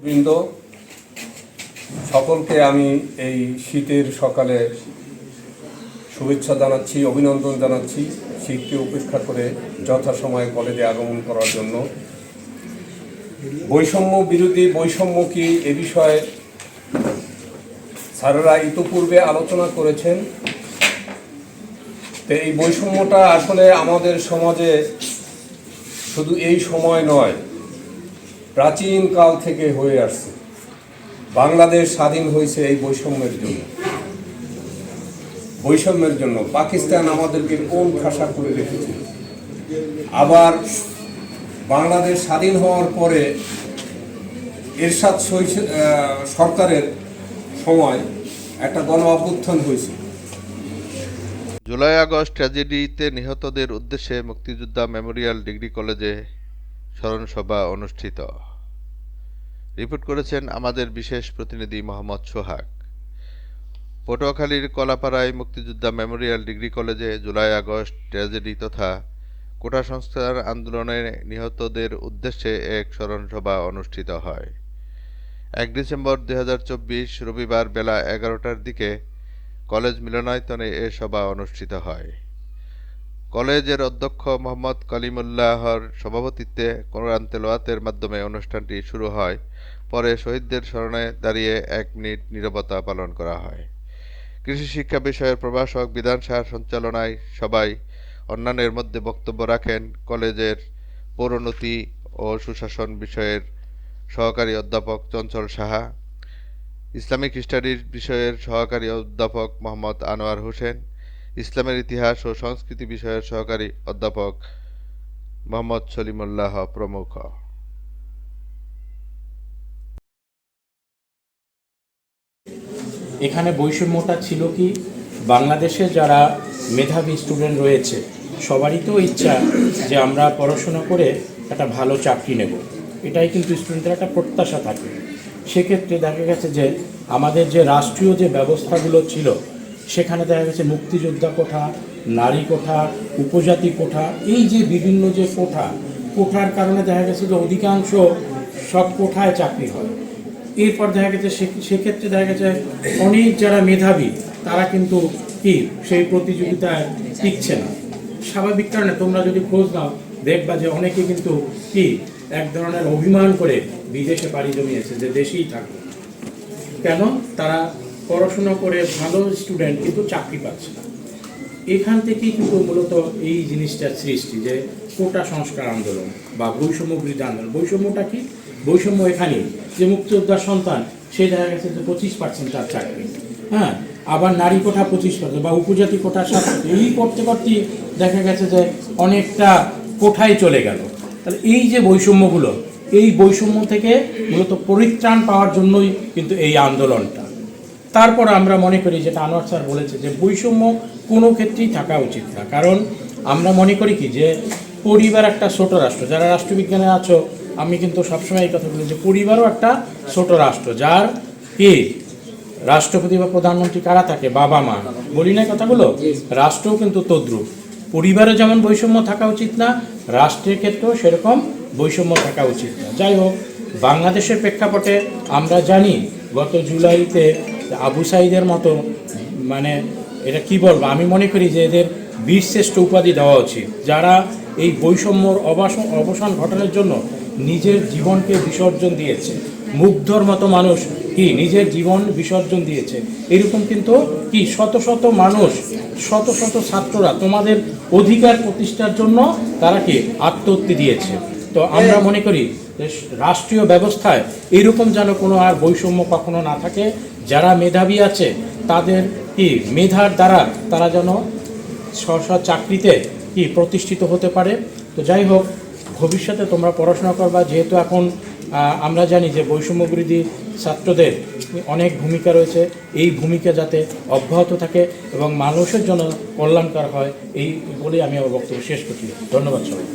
বৃন্দ, সকলকে আমি এই শীতের সকালে শুভেচ্ছা জানাচ্ছি, অভিনন্দন জানাচ্ছি। শীতকে উপেক্ষা করে যথাসময়ে কলেজে আগমন করার জন্য। বৈষম্য বিরোধী, বৈষম্য কি এ বিষয়ে স্যারেরা ইতোপূর্বে আলোচনা করেছেন। তো এই বৈষম্যটা আসলে আমাদের সমাজে শুধু এই সময় নয়, প্রাচীন কাল থেকে হয়ে আসছে। বাংলাদেশ স্বাধীন হয়েছে এই বৈষম্যের জন্য। পাকিস্তান আমাদেরকে কোন খাসা করে রেখেছিল। আবার বাংলাদেশ স্বাধীন হওয়ার পরে এরশাদ সরকারের সময় একটা গণ অভ্যুত্থান হয়েছে। জুলাই আগস্ট ট্র্যাজেডিতে নিহতদের উদ্দেশ্যে মুক্তিযোদ্ধা মেমোরিয়াল ডিগ্রি কলেজে স্মরণসভা অনুষ্ঠিত। রিপোর্ট করেছেন আমাদের বিশেষ প্রতিনিধি মোহাম্মদ সোহাগ। পটুয়াখালীর কলাপাড়ায় মুক্তিযোদ্ধা মেমোরিয়াল ডিগ্রি কলেজে জুলাই আগস্ট ট্র্যাজেডি তথা কোটা সংস্কার আন্দোলনে নিহতদের উদ্দেশ্যে এক স্মরণসভা অনুষ্ঠিত হয়। 1 ডিসেম্বর 2024 রবিবার বেলা 11টার দিকে কলেজ মিলনায়তনে এ সভা অনুষ্ঠিত হয়। কলেজের অধ্যক্ষ মোহাম্মদ কালিমুল্লাহর সভাপতিত্বে কোরআন তেলাওয়াতের মাধ্যমে অনুষ্ঠানটি শুরু হয়। পরে শহীদদের স্মরণে দাঁড়িয়ে 1 মিনিট নীরবতা পালন করা হয়। কৃষি শিক্ষা বিষয়ের প্রভাষক বিধান শাহ সঞ্চালনায় সবাই অন্যান্যের মধ্যে বক্তব্য রাখেন কলেজের পৌরোন্নতি ও সুশাসন বিষয়ের সহকারী অধ্যাপক চঞ্চল সাহা, ইসলামিক স্টাডিজ বিষয়ের সহকারী অধ্যাপক মোহাম্মদ আনোয়ার হোসেন, ইসলামের ইতিহাস ও সংস্কৃতি বিষয়ের সহকারী অধ্যাপক মোহাম্মদ সলিমুল্লাহ প্রমুখ। এখানে বৈষম্যটা ছিল কি, বাংলাদেশে যারা মেধাবী স্টুডেন্ট রয়েছে সবারই তো ইচ্ছা যে আমরা পড়াশোনা করে একটা ভালো চাকরি নেব, এটাই কিন্তু স্টুডেন্টদের একটা প্রত্যাশা থাকে। সেক্ষেত্রে দেখা গেছে যে আমাদের যে রাষ্ট্রীয় যে ব্যবস্থাগুলো ছিল সেখানে দেখা গেছে মুক্তিযোদ্ধা কোঠা, নারী কোঠা, উপজাতি কোঠা, এই যে বিভিন্ন যে কোঠার কারণে দেখা গেছে যে অধিকাংশ সব কোঠায় চাকরি হয়। এরপর দেখা গেছে সেক্ষেত্রে দেখা গেছে অনেক যারা মেধাবী তারা কিন্তু কি সেই প্রতিযোগিতায় টিকছে না। স্বাভাবিক কারণে তোমরা যদি খোঁজ নাও দেখবা যে অনেকে কিন্তু কি এক ধরনের অভিমান করে বিদেশে পাড়ি জমিয়েছে যে দেশেই থাকবে। কেন? তারা পড়াশোনা করে ভালো স্টুডেন্ট কিন্তু চাকরি পাচ্ছে না। এখান থেকেই কিন্তু মূলত এই জিনিসটার সৃষ্টি, যে কোটা সংস্কার আন্দোলন বা বৈষম্য বিরোধী আন্দোলন। বৈষম্যটা কি? বৈষম্য এখানেই যে মুক্তিযোদ্ধার সন্তান সে দেখা গেছে যে 25% তার চাকরি, হ্যাঁ, আবার নারী কোঠা 25% বা উপজাতি কোঠা 7%, এই করতে করতেই দেখা গেছে যে অনেকটা কোঠায় চলে গেল। তাহলে এই যে বৈষম্যগুলো, এই বৈষম্য থেকে মূলত পরিত্রাণ পাওয়ার জন্যই কিন্তু এই আন্দোলনটা। তারপর আমরা মনে করি, যেটা আনোয়ার স্যার বলেছে, যে বৈষম্য কোনো ক্ষেত্রেই থাকা উচিত না। কারণ আমরা মনে করি কি যে পরিবার একটা ছোট রাষ্ট্র। যারা রাষ্ট্রবিজ্ঞানে আছো আমি কিন্তু সবসময় এই কথা বলি যে পরিবারও একটা ছোট রাষ্ট্র, যার কি রাষ্ট্রপতি বা প্রধানমন্ত্রী কারা থাকে? বাবা মা। বলি না কথাগুলো? রাষ্ট্রও কিন্তু তদ্রূপ। পরিবারে যেমন বৈষম্য থাকা উচিত না, রাষ্ট্রের ক্ষেত্রেও সেরকম বৈষম্য থাকা উচিত না। যাই হোক, বাংলাদেশের প্রেক্ষাপটে আমরা জানি গত জুলাইতে আবু সাঈদের মতো, মানে এটা কি বলবো, আমি মনে করি যে এদের বীরশ্রেষ্ঠ উপাধি দেওয়া উচিত, যারা এই বৈষম্যর অবসান ঘটানোর জন্য নিজের জীবনকে বিসর্জন দিয়েছে। মুগ্ধর মতো মানুষ কি নিজের জীবন বিসর্জন দিয়েছে। এরকম কিন্তু কি শত শত মানুষ, শত শত ছাত্ররা তোমাদের অধিকার প্রতিষ্ঠার জন্য তারা কি আত্মহত্যা দিয়েছে। তো আমরা মনে করি রাষ্ট্রীয় ব্যবস্থায় এরকম যেন কোনো আর বৈষম্য কখনো না থাকে। যারা মেধাবী আছে তাদের কি মেধার দ্বারা তারা যেন স্ব চাকরিতে কি প্রতিষ্ঠিত হতে পারে। তো যাই হোক, ভবিষ্যতে তোমরা পড়াশোনা করবা, যেহেতু এখন আমরা জানি যে বৈষম্য বিরোধী ছাত্রদের অনেক ভূমিকা রয়েছে, এই ভূমিকা যাতে অব্যাহত থাকে এবং মানুষের জন্য কল্যাণকর হয়, এই বলে আমি আমার বক্তব্য শেষ করছি। ধন্যবাদ সবাই।